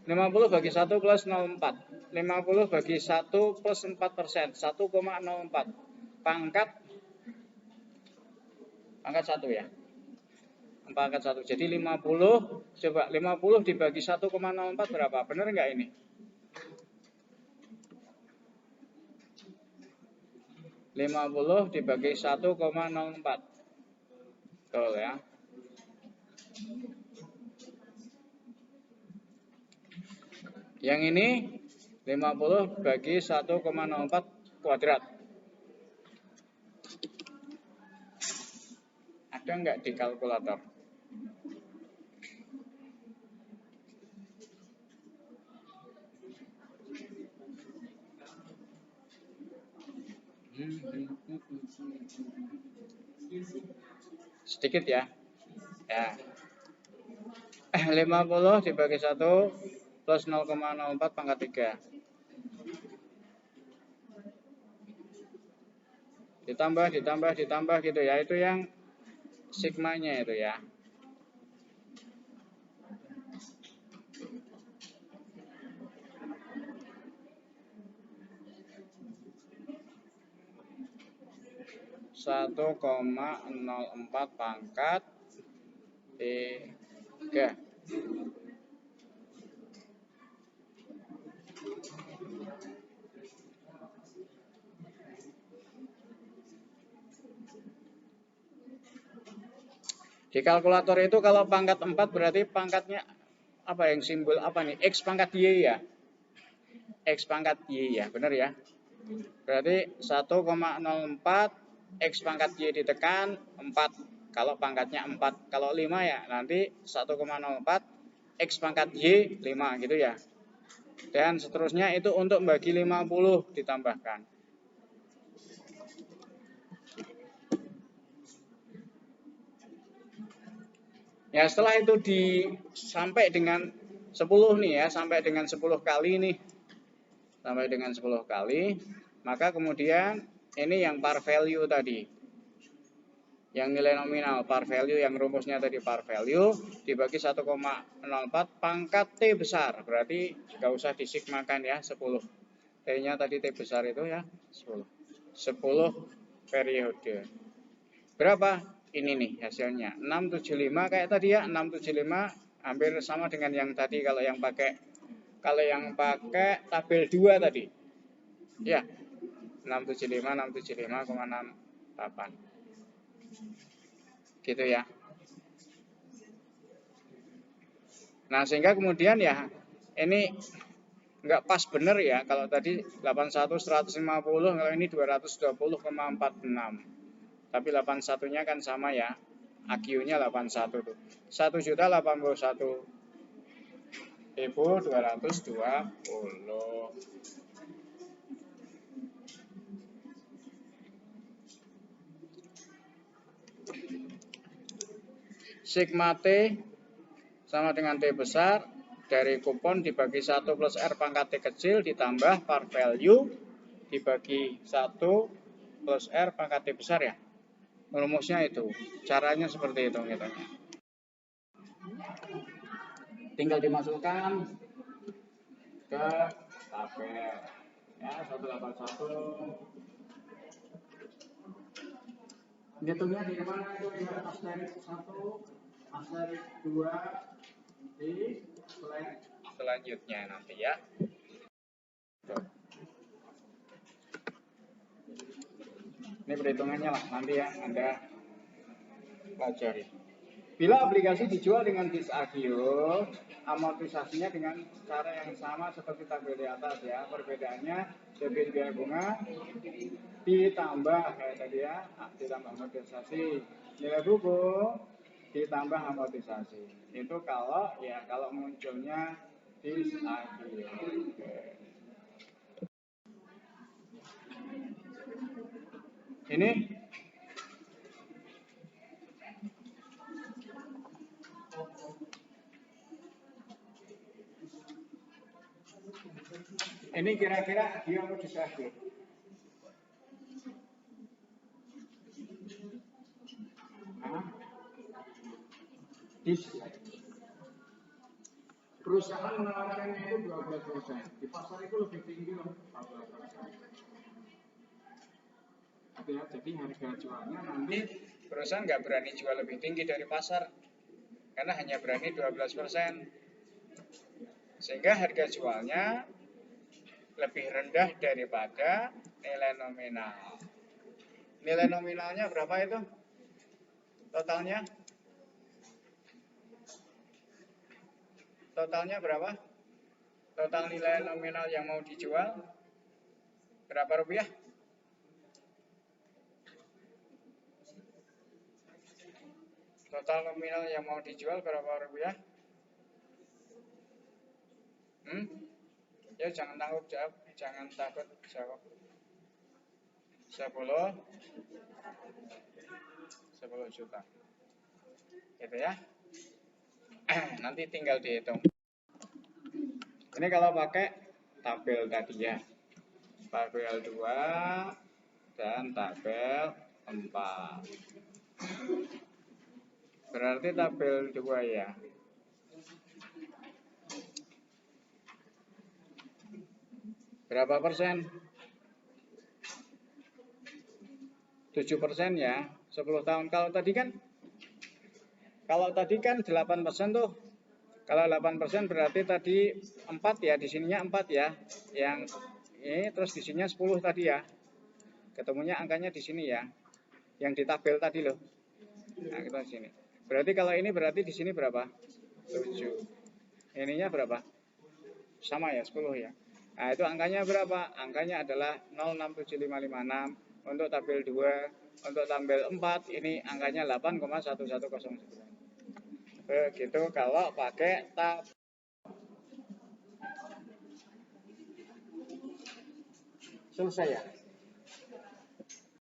50 bagi 1 plus 0,4. 50 bagi 1 plus 4%. 1,04. Pangkat 1 ya. Pangkat 1. Jadi 50. Coba 50 dibagi 1,04 berapa? Benar nggak ini? 50 dibagi 1,04. Betul ya. Yang ini 50 bagi 1,04 kuadrat. Ada nggak di kalkulator? Sedikit ya. Ya. 50 dibagi 1 plus 0,04 pangkat 3. Ditambah gitu ya. Itu yang sigmanya itu ya. Satu koma 04 pangkat 3. Di kalkulator itu kalau pangkat 4 berarti pangkatnya apa yang simbol apa nih? X pangkat Y ya. X pangkat Y ya, benar ya. Berarti 1,04 X pangkat Y ditekan 4. Kalau pangkatnya 4. Kalau 5 ya nanti 1,04 X pangkat Y 5 gitu ya. Dan seterusnya itu untuk bagi 50 ditambahkan. Ya setelah itu sampai dengan 10 nih ya, sampai dengan 10 kali nih. Sampai dengan 10 kali, maka kemudian ini yang par value tadi. Yang nilai nominal par value yang rumusnya tadi par value dibagi 1,04 pangkat T besar. Berarti nggak usah disigmakan ya 10. T-nya tadi T besar itu ya 10. 10 periode. Berapa? Ini nih hasilnya 675 kayak tadi ya, 675 hampir sama dengan yang tadi kalau yang pakai tabel 2 tadi. Ya. 675,68. Gitu ya. Nah, sehingga kemudian ya ini enggak pas benar ya kalau tadi 81 150, kalau ini 220,46. Tapi 81-nya kan sama ya. AQ-nya 81 tuh. 1.081.220. Sigma T sama dengan T besar dari kupon dibagi 1 plus R pangkat T kecil ditambah par value dibagi 1 plus R pangkat T besar ya. Rumusnya itu. Caranya seperti itu gitu. Tinggal dimasukkan ke tabel ya 181. Hitungnya di mana itu? Asterik 1, asterik 2 di selanjutnya nanti ya. Ini perhitungannya lah nanti ya Anda pelajari. Bila aplikasi dijual dengan disagio, amortisasinya dengan cara yang sama seperti tabel di atas ya. Perbedaannya debit biaya bunga ditambah kayak tadi ya, ditambah amortisasi. Nilai buku ditambah amortisasi. Itu kalau munculnya disagio. Ini kira-kira dia mau disagio. Perusahaan menawarkannya itu 12%. Di pasar itu lebih tinggi loh, 14%. Ya, jadi harga jualnya nanti perusahaan nggak berani jual lebih tinggi dari pasar karena hanya berani 12%. Sehingga harga jualnya lebih rendah daripada nilai nominal. Nilai nominalnya berapa itu? Totalnya? Totalnya berapa? Total nilai nominal yang mau dijual berapa rupiah? Total nominal yang mau dijual berapa rupiah? Ya jangan takut jawab, jangan takut jawab. 10 juta. Gitu ya. Nanti tinggal dihitung. Ini kalau pakai tabel tadi ya. Tabel 2 dan tabel 4. Berarti tabel 2 ya. Berapa persen? 7% ya. 10 tahun. Kalau tadi kan 8% tuh. Kalau 8% berarti tadi 4 ya. Di sininya 4 ya. Yang ini terus di sininya 10 tadi ya. Ketemunya angkanya di sini ya. Yang di tabel tadi loh. Nah, kita di sini. Berarti kalau ini berarti di sini berapa? 7. Ininya berapa? Sama ya, 10 ya. Nah, itu angkanya berapa? Angkanya adalah 067556. Untuk tabel 2, untuk tabel 4 ini angkanya 8,1109. Begitu kalau pakai tab. Selesai ya?